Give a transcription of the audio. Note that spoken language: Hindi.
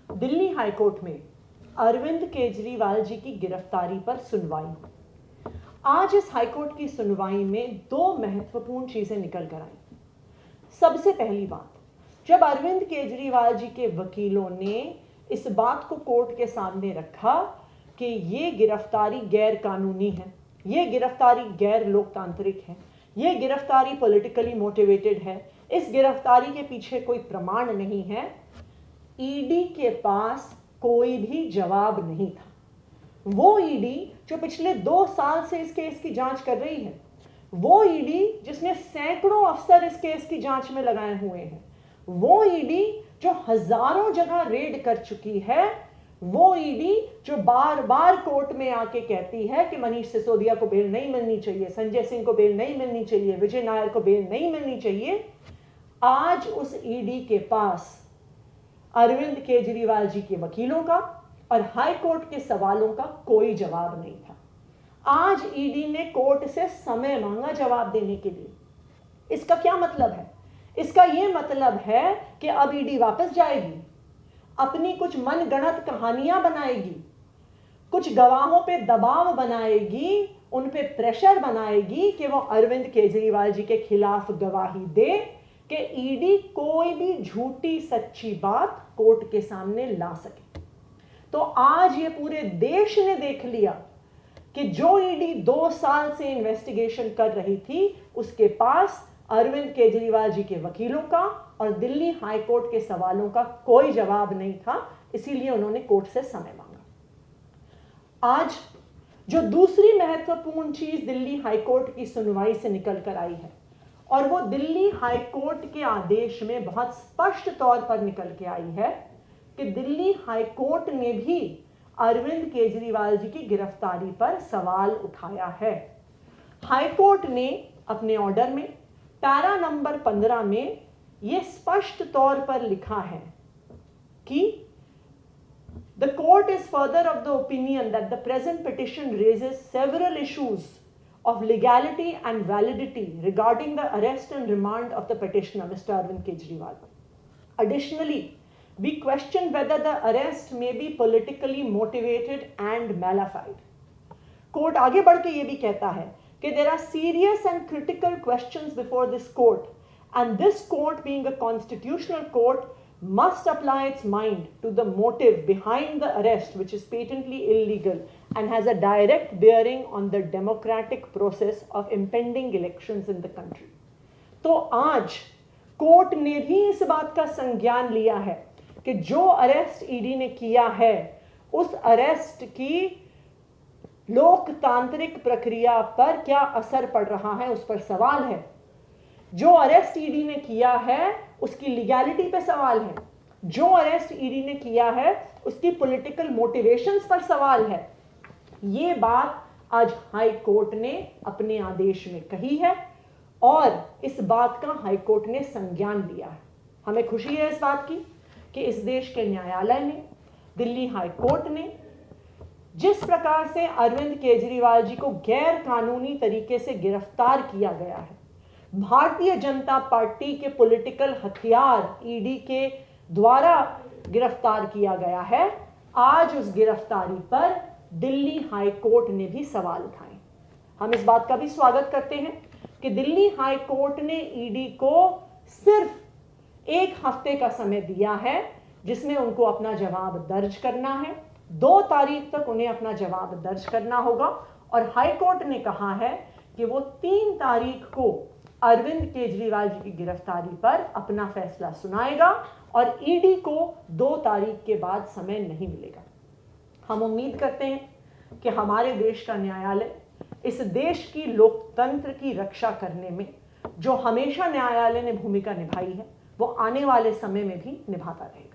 दिल्ली हाईकोर्ट में अरविंद केजरीवाल जी की गिरफ्तारी पर सुनवाई। आज इस हाईकोर्ट की सुनवाई में दो महत्वपूर्ण चीजें निकल कर आई। सबसे पहली बात, जब अरविंद केजरीवाल जी के वकीलों ने इस बात को कोर्ट के सामने रखा कि ये गिरफ्तारी गैर कानूनी है, ये गिरफ्तारी गैर लोकतांत्रिक है, ये गिरफ्तारी पॉलिटिकली मोटिवेटेड है, इस गिरफ्तारी के पीछे कोई प्रमाण नहीं है, ईडी के पास कोई भी जवाब नहीं था। वो ईडी जो पिछले 2 साल से इस केस की जांच कर रही है, वो ईडी जिसने सैकड़ों अफसर इस केस की जांच में लगाए हुए हैं, वो ईडी जो हजारों जगह रेड कर चुकी है, वो ईडी जो बार बार कोर्ट में आके कहती है कि मनीष सिसोदिया को बेल नहीं मिलनी चाहिए, संजय सिंह को बेल नहीं मिलनी चाहिए, विजय नायर को बेल नहीं मिलनी चाहिए, आज उस ईडी के पास अरविंद केजरीवाल जी के वकीलों का और हाई कोर्ट के सवालों का कोई जवाब नहीं था। आज ईडी ने कोर्ट से समय मांगा जवाब देने के लिए। इसका क्या मतलब है? इसका यह मतलब है कि अब ईडी वापस जाएगी, अपनी कुछ मनगढ़ंत कहानियां बनाएगी, कुछ गवाहों पे दबाव बनाएगी, उन पे प्रेशर बनाएगी कि वो अरविंद केजरीवाल जी के खिलाफ गवाही दे कि ईडी कोई भी झूठी सच्ची बात कोर्ट के सामने ला सके। तो आज ये पूरे देश ने देख लिया कि जो ईडी 2 साल से इन्वेस्टिगेशन कर रही थी, उसके पास अरविंद केजरीवाल जी के वकीलों का और दिल्ली हाई कोर्ट के सवालों का कोई जवाब नहीं था, इसीलिए उन्होंने कोर्ट से समय मांगा। आज जो दूसरी महत्वपूर्ण चीज दिल्ली हाई कोर्ट की सुनवाई से निकल कर आई है, और वो दिल्ली हाई कोर्ट के आदेश में बहुत स्पष्ट तौर पर निकल के आई है कि दिल्ली हाई कोर्ट ने भी अरविंद केजरीवाल जी की गिरफ्तारी पर सवाल उठाया है। हाई कोर्ट ने अपने ऑर्डर में पैरा नंबर 15 में यह स्पष्ट तौर पर लिखा है कि the court is further of the opinion that the present petition raises several issues of legality and validity regarding the arrest and remand of the petitioner, Mr. Arvind Kejriwal. Additionally, we question whether the arrest may be politically motivated and malafide. Court आगे बढ़ के ये भी कहता है कि there are serious and critical questions before this court, and this court, being a constitutional court, must apply its mind to the motive behind the arrest, which is patently illegal and has a direct bearing on the democratic process of impending elections in the country. तो आज कोर्ट ने भी इस बात का संज्ञान लिया है कि जो अरेस्ट ईडी ने किया है, उस अरेस्ट की लोकतांत्रिक प्रक्रिया पर क्या असर पड़ रहा है, उस पर सवाल है। जो अरेस्ट ईडी ने किया है उसकी लीगैलिटी पे सवाल है, जो अरेस्ट ईडी ने किया है उसकी पॉलिटिकल मोटिवेशंस पर सवाल है। ये बात आज हाई कोर्ट ने अपने आदेश में कही है और इस बात का हाई कोर्ट ने संज्ञान लिया है। हमें खुशी है इस बात की कि इस देश के न्यायालय ने, दिल्ली हाई कोर्ट ने जिस प्रकार से अरविंद केजरीवाल जी को गैर कानूनी तरीके से गिरफ्तार किया गया है, भारतीय जनता पार्टी के पॉलिटिकल हथियार ईडी के द्वारा गिरफ्तार किया गया है, आज उस गिरफ्तारी पर दिल्ली हाई कोर्ट ने भी सवाल उठाए। हम इस बात का भी स्वागत करते हैं कि दिल्ली हाई कोर्ट ने ईडी को सिर्फ 1 हफ्ते का समय दिया है, जिसमें उनको अपना जवाब दर्ज करना है। 2 तारीख तक उन्हें अपना जवाब दर्ज करना होगा और हाई कोर्ट ने कहा है कि वो 3 तारीख को अरविंद केजरीवाल जी की गिरफ्तारी पर अपना फैसला सुनाएगा और ईडी को 2 तारीख के बाद समय नहीं मिलेगा। हम उम्मीद करते हैं कि हमारे देश का न्यायालय इस देश की लोकतंत्र की रक्षा करने में जो हमेशा न्यायालय ने भूमिका निभाई है, वो आने वाले समय में भी निभाता रहेगा।